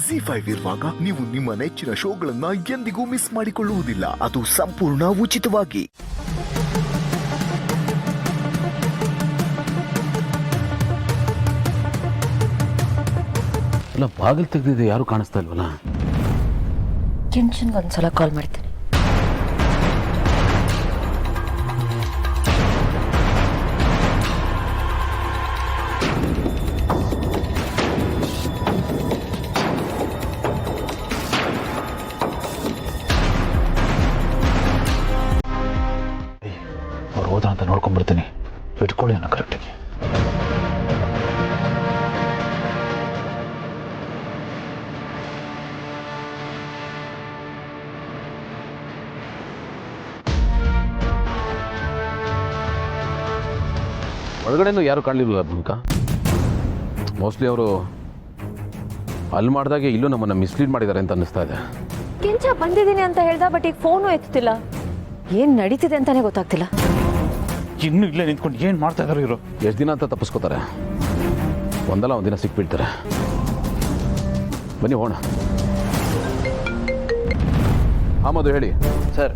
ZEE5 ಇರುವಾಗ ನೀವು ನಿಮ್ಮ ನೆಚ್ಚಿನ ಶೋಗಳನ್ನ ಎಂದಿಗೂ ಮಿಸ್ ಮಾಡಿಕೊಳ್ಳುವುದಿಲ್ಲ. ಅದು ಸಂಪೂರ್ಣ ಉಚಿತವಾಗಿ. ಅಲ್ಲ, ಬಾಗಿಲು ತೆಗೆದಿದೆ, ಯಾರು ಕಾಣಿಸ್ತಾ ಇಲ್ವಲ್ಲ. ಕಿಂಚನ್ ಒಂದ್ಸಲ ಕಾಲ್ ಮಾಡ್ತೀನಿ. ಅವ್ರು ಹೋದ ಅಂತ ನೋಡ್ಕೊಂಡ್ಬಿಡ್ತೀನಿ. ಇಟ್ಕೊಳ್ಳಿ ಅನ್ನೋ ಕರೆಕ್ಟಾಗಿ. ಒಳಗಡೆನೂ ಯಾರು ಕಾಣಲಿಲ್ಲ ಭೂಮಿಕಾ. ಮೋಸ್ಟ್ಲಿ ಅವರು ಅಲ್ಲಿ ಮಾಡಿದಾಗೆ ಇಲ್ಲೂ ನಮ್ಮನ್ನು ಮಿಸ್ಲೀಡ್ ಮಾಡಿದ್ದಾರೆ ಅಂತ ಅನ್ನಿಸ್ತಾ ಇದೆ. ಕಿಂಚ ಬಂದಿದ್ದೀನಿ ಅಂತ ಹೇಳ್ದ, ಬಟ್ ಈಗ ಫೋನು ಎತ್ತುತ್ತಿಲ್ಲ. ಏನ್ ನಡೀತಿದೆ ಅಂತಾನೆ ಗೊತ್ತಾಗ್ತಿಲ್ಲ. ಇನ್ನು ಇಲ್ಲೇ ನಿಂತ್ಕೊಂಡು ಏನು ಮಾಡ್ತಾ ಇದಾರೆ ಇವರು? ಎಷ್ಟು ದಿನ ಅಂತ ತಪ್ಪಿಸ್ಕೋತಾರೆ? ಒಂದಲ್ಲ ಒಂದಿನ ಸಿಕ್ಬಿಡ್ತಾರೆ. ಬನ್ನಿ ಹೋಣ. ಮಧು ಹೇಳಿ. ಸರ್,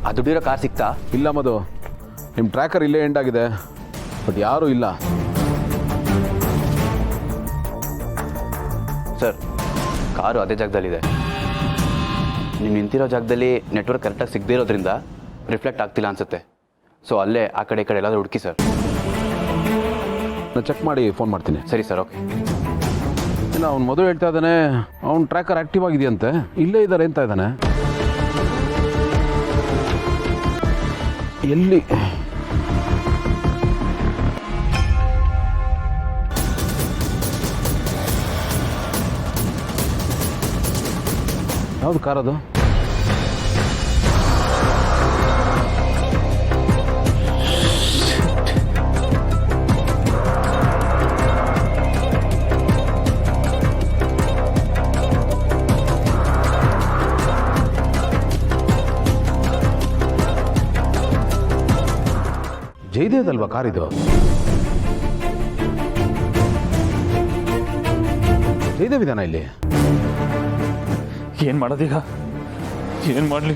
ಆ ದುಡ್ಡಿರೋ ಕಾರ್ ಸಿಕ್ತಾ? ಇಲ್ಲ ಮಧು, ನಿಮ್ಮ ಟ್ರ್ಯಾಕರ್ ಇಲ್ಲೇ ಎಂಡ್ ಆಗಿದೆ, ಬಟ್ ಯಾರೂ ಇಲ್ಲ. ಸರ್, ಕಾರು ಅದೇ ಜಾಗದಲ್ಲಿದೆ. ನೀವು ನಿಂತಿರೋ ಜಾಗದಲ್ಲಿ ನೆಟ್ವರ್ಕ್ ಕರೆಕ್ಟಾಗಿ ಸಿಗದೇ ಇರೋದ್ರಿಂದ ರಿಫ್ಲೆಕ್ಟ್ ಆಗ್ತಿಲ್ಲ ಅನಿಸುತ್ತೆ. ಸೊ ಅಲ್ಲೇ ಆ ಕಡೆ ಈ ಕಡೆ ಎಲ್ಲಾದರೂ ಹುಡುಕಿ ಸರ್. ನಾನು ಚೆಕ್ ಮಾಡಿ ಫೋನ್ ಮಾಡ್ತೀನಿ. ಸರಿ ಸರ್, ಓಕೆ. ಇಲ್ಲ, ಅವ್ನು ಮಧು ಹೇಳ್ತಾ ಇದ್ದಾನೆ ಅವ್ನು ಟ್ರ್ಯಾಕರ್ ಆ್ಯಕ್ಟಿವ್ ಆಗಿದೆಯಂತೆ, ಇಲ್ಲೇ ಇದ್ದಾರೆ ಅಂತ ಇದ್ದಾನೆ. ಎಲ್ಲಿ? ಯಾವುದು ಕಾರ್ ಅದು? ಜಯದೇವ್ದಲ್ವಾ ಕಾರ್ ಇದು? ಜಯದೇವ್ ಇದಾನ ಇಲ್ಲಿ? ಏನು ಮಾಡೋದೀಗ? ಏನು ಮಾಡಲಿ?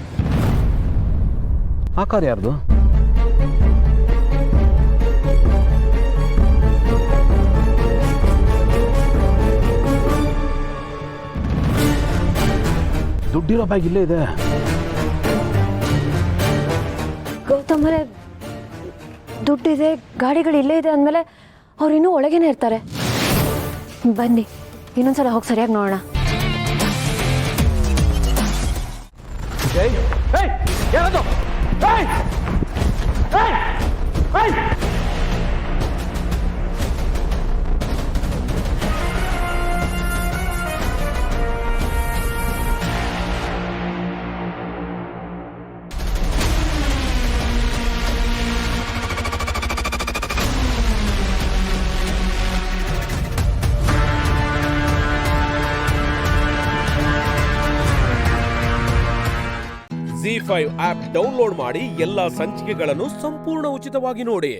ಆ ಕಾರ್ ಯಾರ್ದು? ದುಡ್ಡಿರೋ ಬ್ಯಾಗ್ ಇಲ್ಲೇ ಇದೆ. ಗೌತಮರೇ, ದುಡ್ಡಿದೆ, ಗಾಡಿಗಳು ಇಲ್ಲೇ ಇದೆ ಅಂದಮೇಲೆ ಅವ್ರು ಇನ್ನೂ ಒಳಗೇನೆ ಇರ್ತಾರೆ. ಬನ್ನಿ, ಇನ್ನೊಂದ್ಸಲ ಹೋಗಿ ಸರಿಯಾಗಿ ನೋಡೋಣ. ಯಾರದು? ZEE5 ಆಪ್ ಡೌನ್ಲೋಡ್ ಮಾಡಿ ಎಲ್ಲಾ ಸಂಚಿಕೆಗಳನ್ನು ಸಂಪೂರ್ಣ ಉಚಿತವಾಗಿ ನೋಡಿ.